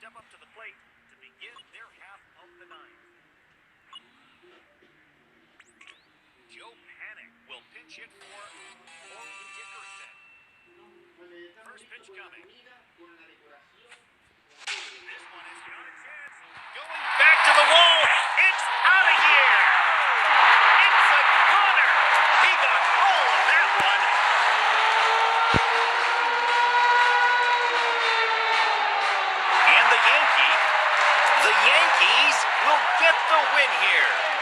step up to the plate to begin their half of the ninth. Joe Panic will pinch hit for Corey Dickerson. First pitch coming. This one is not a chance. Going back to the wall. It's out of here. It's a goner. He got all of that one. And the Yankees will get the win here.